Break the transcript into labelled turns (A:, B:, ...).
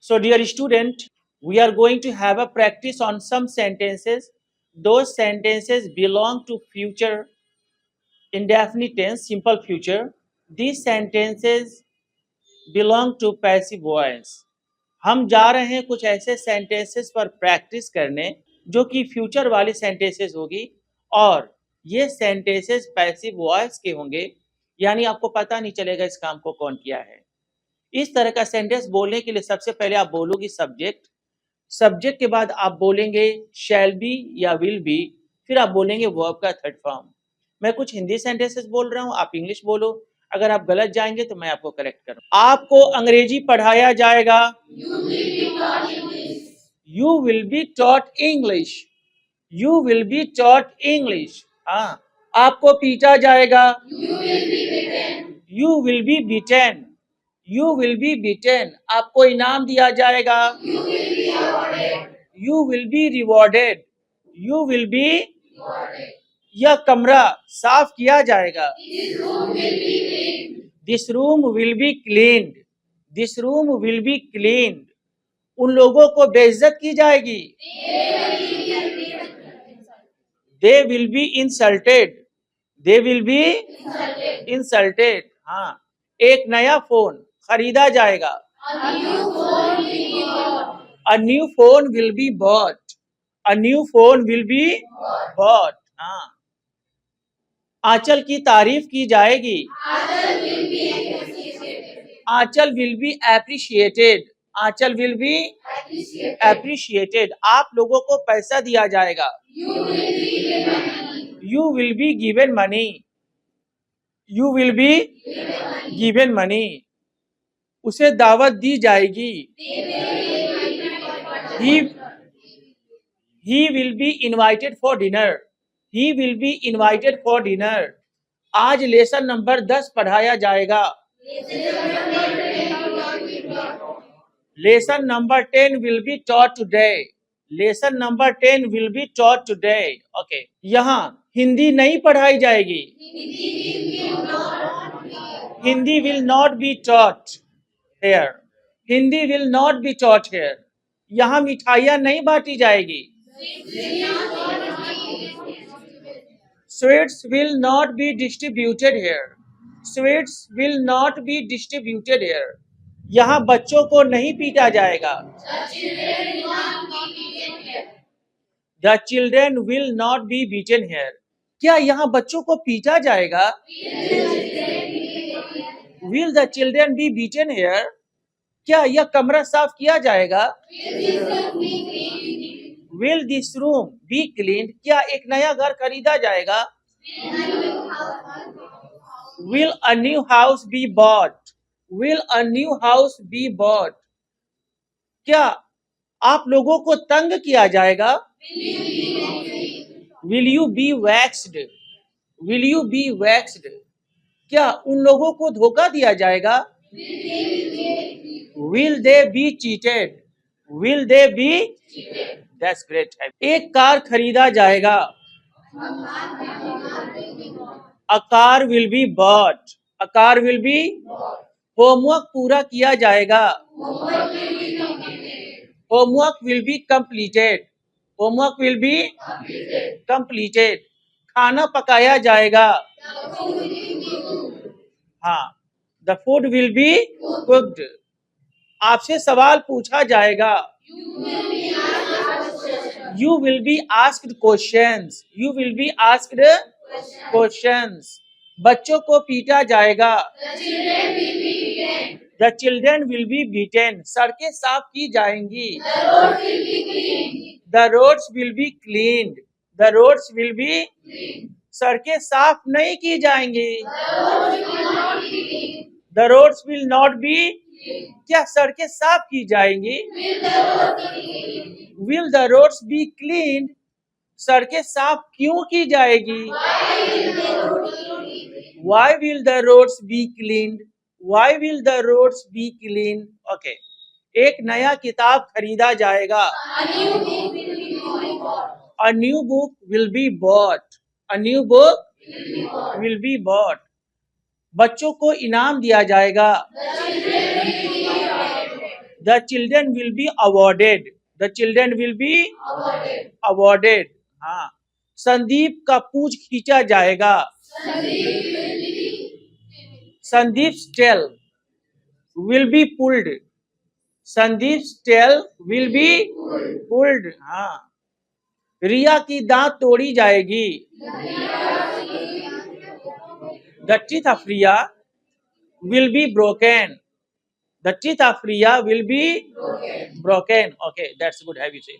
A: So dear student, we are going to have a practice on some sentences. Those sentences belong to future indefinite tense, simple future. These sentences belong to passive voice. हम जा रहे हैं कुछ ऐसे sentences पर practice करने जो कि फ्यूचर वाली सेंटेंसेस होगी और ये सेंटेंसेस पैसिव वॉइस के होंगे, यानी आपको पता नहीं चलेगा इस काम को कौन किया है। इस तरह का सेंटेंस बोलने के लिए सबसे पहले आप बोलोगे सब्जेक्ट, सब्जेक्ट के बाद आप बोलेंगे शैल बी या विल बी, फिर आप बोलेंगे वर्ब का थर्ड फॉर्म। मैं कुछ हिंदी सेंटेंसेस बोल रहा हूँ, आप इंग्लिश बोलो। अगर आप गलत जाएंगे तो मैं आपको करेक्ट करूँ। आपको अंग्रेजी पढ़ाया जाएगा, you will be taught English, you will be taught English. हाँ, आपको पीटा जाएगा, you will be beaten, you will be beaten. आपको इनाम दिया जाएगा, you will be rewarded, you will be. यह कमरा साफ किया जाएगा, this room will be cleaned, this room will be cleaned. उन लोगों को बेइज्जत की जाएगी, they will be insulted, they will be insulted. हाँ, एक नया फोन खरीदा जाएगा, a new phone will be bought, a new phone will be bought। हाँ, आंचल की तारीफ की जाएगी, Anchal will be appreciated, Anchal will be appreciated. आप लोगों को पैसा दिया जाएगा, you will be given money, you will be given money. उसे दावत दी जाएगी, he will be invited for dinner, he will be invited for dinner। आज लेसन नंबर 10 पढ़ाया जाएगा, lesson number 10 will be taught today, lesson number 10 will be taught today। Okay, यहाँ हिंदी नहीं पढ़ाई जाएगी, Hindi will not be taught here, Hindi will not be taught here। यहाँ मिठाइयाँ नहीं बांटी जाएगी, sweets will not be distributed here, sweets will not be distributed here। यहाँ बच्चों को नहीं पीटा जाएगा, the children will not be beaten here। क्या यहाँ बच्चों को पीटा जाएगा, will the children be beaten here। क्या यह कमरा साफ किया जाएगा, will this room be cleaned। क्या एक नया घर खरीदा जाएगा, will a new house be bought, will a new house be bought। क्या आप लोगों को तंग किया जाएगा, will you be waxed, will you be waxed। क्या उन लोगों को धोखा दिया जाएगा, will they be cheated, will they be। That's great। एक कार खरीदा जाएगा, a car will be bought, a car will be। Homework पूरा किया जाएगा, homework will be completed, homework will be completed। खाना पकाया जाएगा, हाँ, the food will be cooked। आपसे सवाल पूछा जाएगा, you will be asked questions, you will be asked questions। बच्चों को पीटा जाएगा, the children will be beaten। सड़कें साफ की जाएंगी, the roads will be cleaned, the roads will be। सड़कें साफ नहीं की जाएंगी, the roads will not be। क्या सड़कें साफ की जाएंगी, will the roads be cleaned। सड़कें साफ क्यों की जाएगी, why will the roads be cleaned, why will the roads be cleaned। Okay, एक नया किताब खरीदा जाएगा, a new book will be bought, a new book will be bought। बच्चों को इनाम दिया जाएगा, The children will be awarded. The children will be awarded. हाँ. संदीप का पूछ खींचा जाएगा. Sandeep's tail will be pulled. Sandeep's tail will be pulled. हाँ. रिया की दांत तोड़ी जाएगी. The teeth of Riya will be broken. The teeth of Riya will be broken. Okay, that's good. Have you said?